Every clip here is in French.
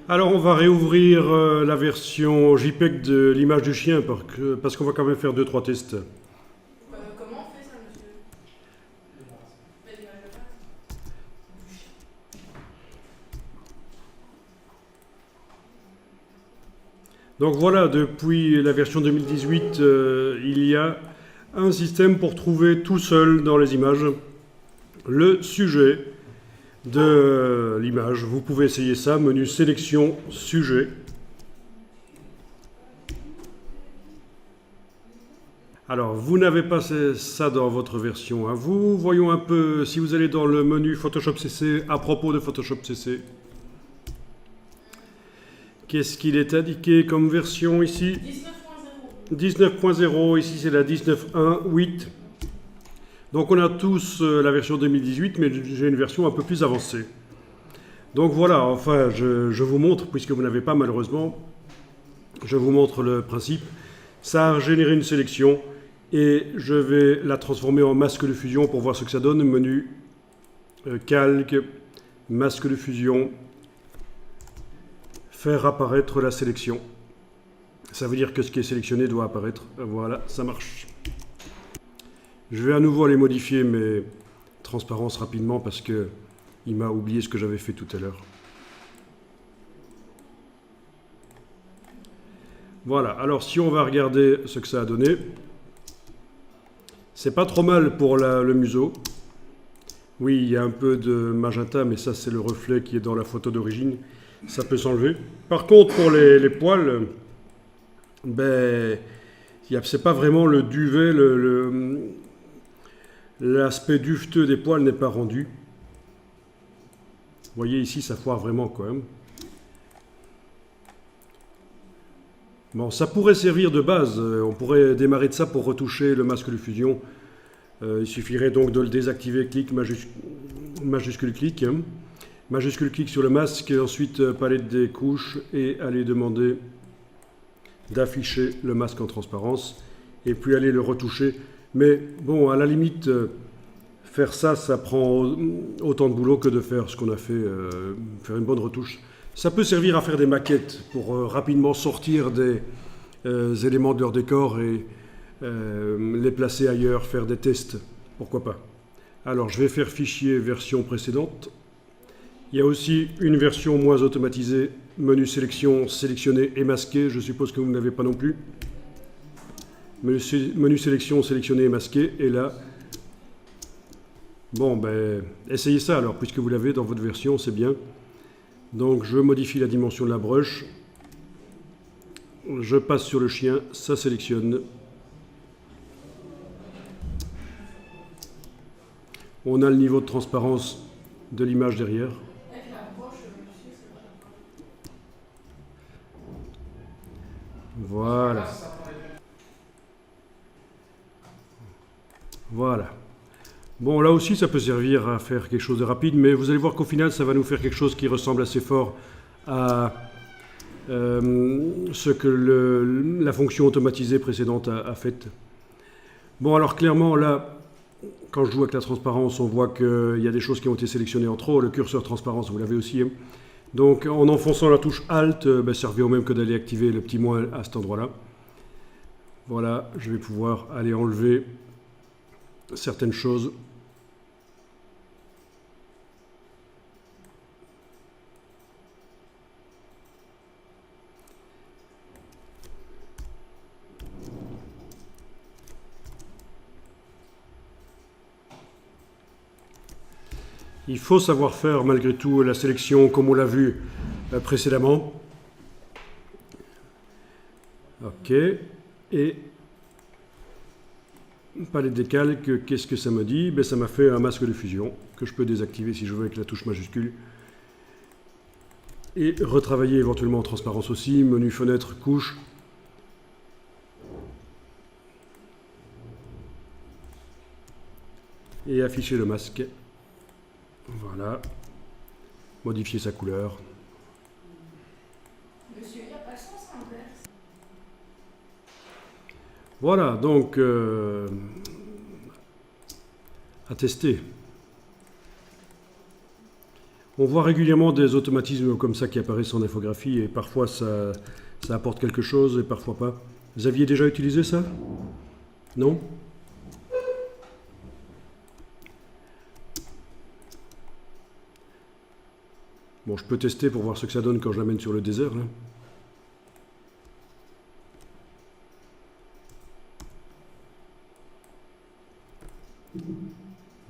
Alors on va réouvrir la version JPEG de l'image du chien parce qu'on va quand même faire deux trois tests. Comment on fait ça, monsieur? Mais l'image de pâte. Donc voilà, depuis la version 2018, il y a un système pour trouver tout seul dans les images le sujet de l'image. Vous pouvez essayer ça, menu sélection sujet. Alors, vous n'avez pas ça dans votre version à vous. Voyons un peu, si vous allez dans le menu Photoshop CC, à propos de Photoshop CC. Qu'est-ce qu'il est indiqué comme version ici? 19.0. 19.0, ici c'est la 19.1.8. Donc on a tous la version 2018, mais j'ai une version un peu plus avancée. Donc voilà, enfin je vous montre, puisque vous n'avez pas malheureusement, je vous montre le principe. Ça a généré une sélection et je vais la transformer en masque de fusion pour voir ce que ça donne. Menu calque, masque de fusion, faire apparaître la sélection. Ça veut dire que ce qui est sélectionné doit apparaître. Voilà, ça marche. Je vais à nouveau aller modifier mes transparences rapidement parce que il m'a oublié ce que j'avais fait tout à l'heure. Voilà, alors si on va regarder ce que ça a donné, c'est pas trop mal pour le museau. Oui, il y a un peu de magenta, mais ça c'est le reflet qui est dans la photo d'origine. Ça peut s'enlever. Par contre, pour les poils, ben, c'est pas vraiment le duvet, l'aspect duveteux des poils n'est pas rendu. Vous voyez ici, ça foire vraiment quand même. Bon, ça pourrait servir de base. On pourrait démarrer de ça pour retoucher le masque de fusion. Il suffirait donc de le désactiver, clic, majuscule clic. Hein. Majuscule clic sur le masque, et ensuite palette des couches et aller demander d'afficher le masque en transparence et puis aller le retoucher. Mais bon, à la limite, faire ça, ça prend autant de boulot que de faire ce qu'on a fait, faire une bonne retouche. Ça peut servir à faire des maquettes pour rapidement sortir des éléments de leur décor et les placer ailleurs, faire des tests, pourquoi pas. Alors je vais faire fichier version précédente. Il y a aussi une version moins automatisée, menu sélection, sélectionner et masquer, je suppose que vous n'avez pas non plus. Menu sélection, sélectionner et masquer, et là, bon ben, essayez ça alors, puisque vous l'avez dans votre version, c'est bien. Donc je modifie la dimension de la brush, je passe sur le chien, ça sélectionne. On a le niveau de transparence de l'image derrière. Avec la broche, monsieur, c'est pas. Voilà. Voilà. Bon, là aussi, ça peut servir à faire quelque chose de rapide, mais vous allez voir qu'au final, ça va nous faire quelque chose qui ressemble assez fort à ce que la fonction automatisée précédente a fait. Bon, alors clairement, là, quand je joue avec la transparence, on voit qu'il y a des choses qui ont été sélectionnées en trop. Le curseur transparence, vous l'avez aussi. Hein. Donc, en enfonçant la touche Alt, ça revient au même que d'aller activer le petit moins à cet endroit-là. Voilà, je vais pouvoir aller enlever certaines choses. Il faut savoir faire malgré tout la sélection comme on l'a vu précédemment. Ok. Et palette des calques, qu'est-ce que ça me dit? Ben, ça m'a fait un masque de fusion que je peux désactiver si je veux avec la touche majuscule. Et retravailler éventuellement en transparence aussi. Menu fenêtre, couche. Et afficher le masque. Voilà. Modifier sa couleur. Monsieur, il n'y a pas le sens inverse. Voilà, donc à tester. On voit régulièrement des automatismes comme ça qui apparaissent en infographie et parfois ça apporte quelque chose et parfois pas. Vous aviez déjà utilisé ça? Non? Bon, je peux tester pour voir ce que ça donne quand je l'amène sur le désert, là.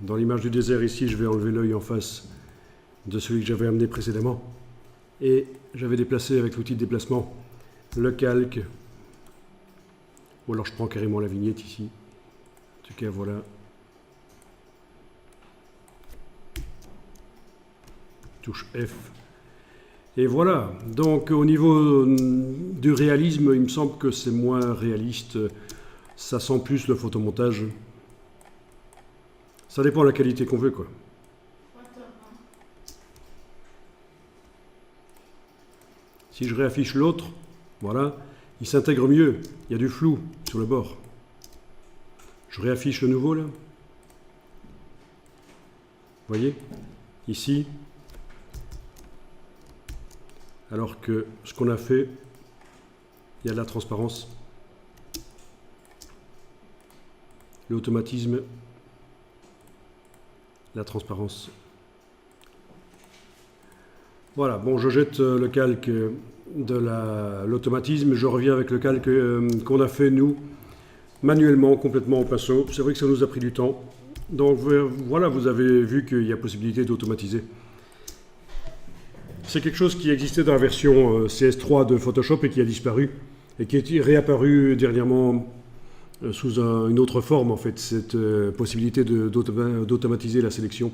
Dans l'image du désert ici, je vais enlever l'œil en face de celui que j'avais amené précédemment. Et j'avais déplacé avec l'outil de déplacement le calque. Ou alors je prends carrément la vignette ici. En tout cas, voilà. Touche F. Et voilà. Donc au niveau du réalisme, il me semble que c'est moins réaliste. Ça sent plus le photomontage. Ça dépend de la qualité qu'on veut, quoi. Si je réaffiche l'autre, voilà, il s'intègre mieux. Il y a du flou sur le bord. Je réaffiche le nouveau, là. Vous voyez? Ici. Alors que ce qu'on a fait, il y a de la transparence. L'automatisme, la transparence. Voilà, bon, je jette le calque de l'automatisme, je reviens avec le calque qu'on a fait, nous, manuellement, complètement au pinceau. C'est vrai que ça nous a pris du temps. Donc voilà, vous avez vu qu'il y a possibilité d'automatiser. C'est quelque chose qui existait dans la version CS3 de Photoshop et qui a disparu, et qui est réapparu dernièrement sous une autre forme, en fait, cette possibilité d'automatiser la sélection.